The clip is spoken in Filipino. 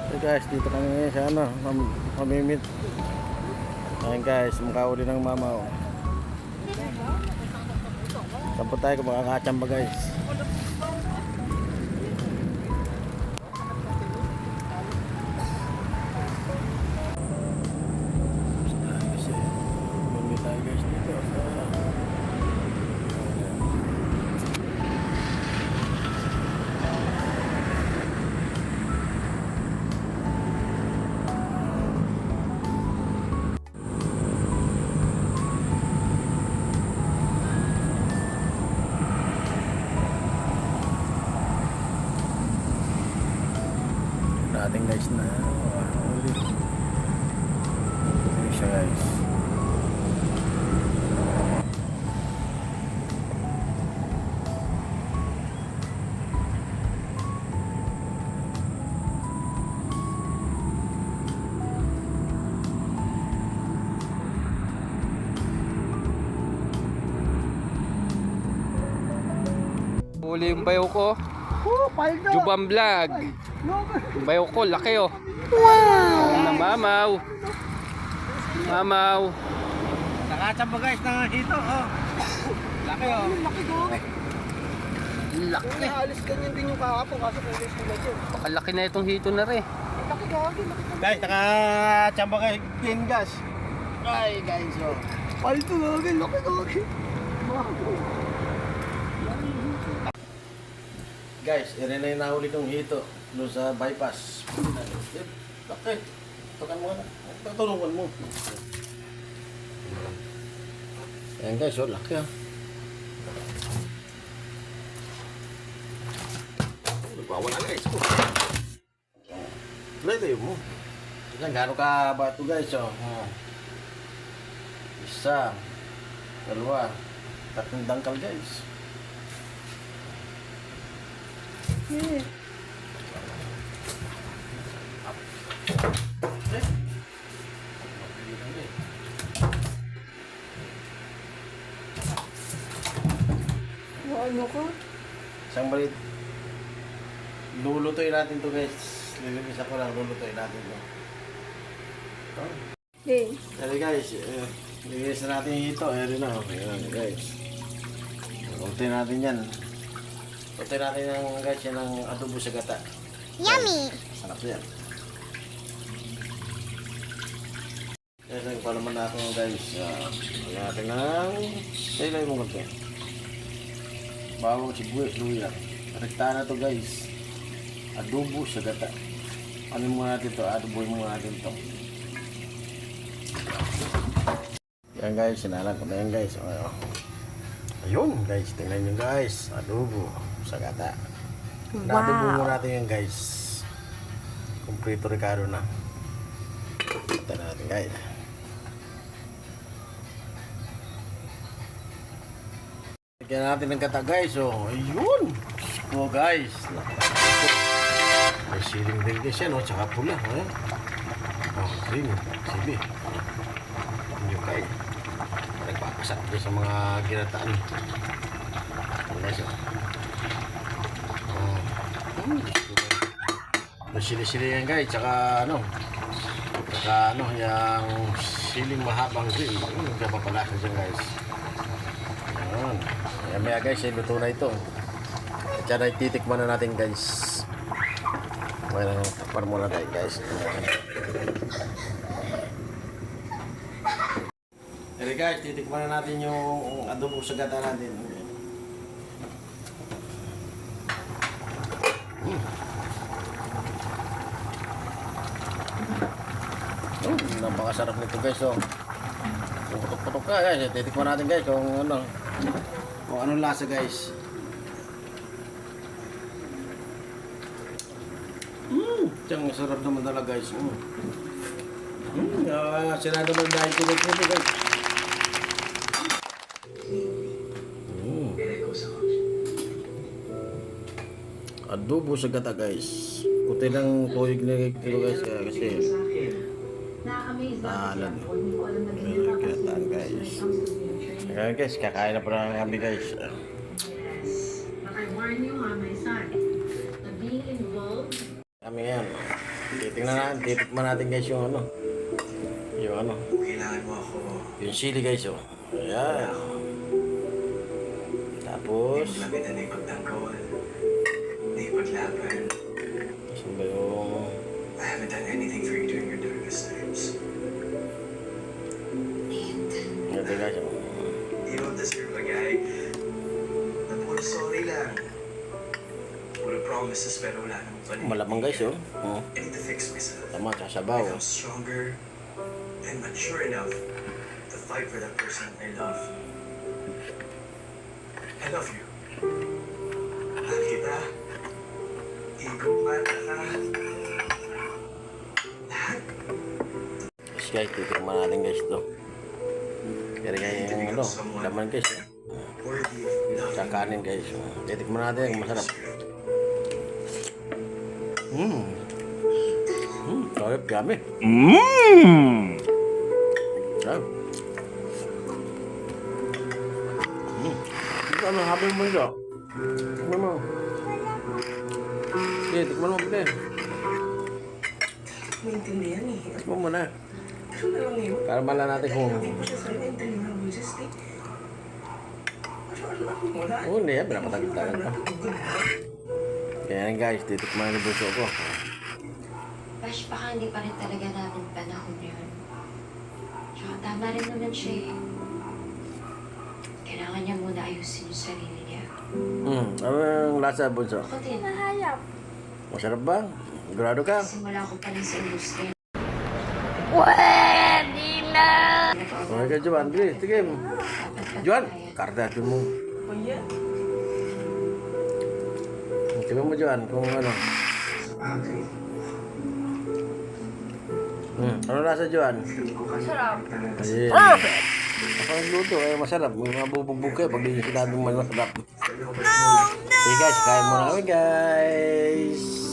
So guys, dito kami ngayon sa ano, mamimit. Ayan guys, mukha uli ng mama. Oh. Saan po tayo kung makakachamba guys? Mamimit tayo guys dito. Dating guys na ulit. Ito siya guys. Huli yung bayo ko. Jubam vlog. Yung bayo ko, laki oh. Wow! Mamaw. Mamaw. Nakachamba guys na dito. Oh. Laki oh. Laki ko. Laki. Alis ganyan din yung kahapon kasi pwede sila dyan. Pakalaki na itong hito na rin. Laki gagi, laki ka. Guys, nakachamba guys din guys. Ay guys oh. Palito gagi, laki gagi. Guys, rin na yung nahuli kong hito doon sa bypass. Laki. Tukan mo na. Tutulungan mo. Ayan guys, oh, laki ah. Nagwawala guys. Lito yun mo. Tignan, gano'n ka ba ito guys, oh. Isa. Dalawa. Tatlong dangkal guys. Ano ka? Isang balit. Lulutuin natin to guys. Lilinis ako lang, lulutuin natin to. Okay. Dali guys, lilinis na natin ito. Ayan na, ayan guys. Lulutuin natin yan. Lulutuin natin yung guys, yan ang adobo sa gata. Yummy! Sarap yan. Guys, nagpalaman na ako guys. Lagyan natin ng ilay mo konti. Bawang, sibuyas, luya. Rekta na to guys. Adobo sa gata. Ano muna natin to? Adoboy muna natin to. Yan guys, sinalang ko na yan guys. Ayun guys, tingnan nyo guys. Adobo sa gata. Adobo muna natin yan guys. Kompleto Ricardo na. Ito na natin guys. Lagyan natin ng gata guys. Oh, ayun. Oh guys. May siling ring din siya, no? Tsaka pula. Oh, ring. Sibi. Hindi kayo. Nagpapasat din sa mga ginataan. Oh, guys. Oh. May sili-sili yan guys. Tsaka ano. Tsaka ano. Yung siling mahabang ring. Nagpapalasan dyan guys. Ayan. Ayan maya guys, luto na ito. At yan ay titikman na natin guys. Well, takpan muna tayo guys. Pero guys, titikman na natin yung adobo sa gata natin. Napakasarap nito guys. Oh. Putok-putok ka guys. Titikman natin guys kung anong lasa guys. Ang sarap naman talaga guys. Sila naman dahil tinuturo guys. Adobo sa gata guys. Kuti lang tuyog na kilo guys. Kasi alam. Gata guys. Ayan guys, kakain na pa na kami guys. I warn you on my son. Being involved. Kami yan. Titikman natin guys yung ano. Yung ano. Kailangan mo ako. Yung sili guys oh. Ayan. Tapos, Lapit na ipagtanggol. Na ipaglaban. saan ba yung... I haven't done anything for you during your darkest times. Ito guys oh. You don't deserve a guy na puro sorry lang. Puro promises pero wala namang panig. Malamang guys oh. Oh. I need to fix myself. Tama, sasabaw. Become stronger and mature enough to fight for that person I love. I love you. Mahal kita. Igumata ka. Lahat. Yes guys, titikman natin guys ito. Kaya guys yung ano, laman guys. Worthy of love. Sa kanin guys. Titikman natin, masarap. Sarap, yummy. Sarap. Ito ano, habang mo ito. Tikman mo. Sige, tikman mo pala. Maintindihan eh. Tikman mo na. Ano na lang yun? Para malaman natin kung... Hindi ko siya sa'yo. Maintindihan mo ng business eh. Ano wala? Oo, hindi yan. Pinapatagal-tagal pa. Kaya yan guys, titikman yung buso ko. Bash, baka hindi pa rin talaga namin panahon yun. Tsaka tama rin naman siya eh. Kailangan niya muna ayusin yung sarili niya. Ano yung lasa bunso? Ako din, Masarap ba? Sigurado ka? simula ko pa rin sa industriya. Okay ka, Juan. Sige, sige. Juan, kardatin mo. Tingnan mo, Juan, kung ano. Ano lasa, Juan? Sarap. Perfect! Ako ang luto, eh, masarap. May mabubugbog kayo pag hindi sinabing masarap. Okay guys, kain muna kami guys.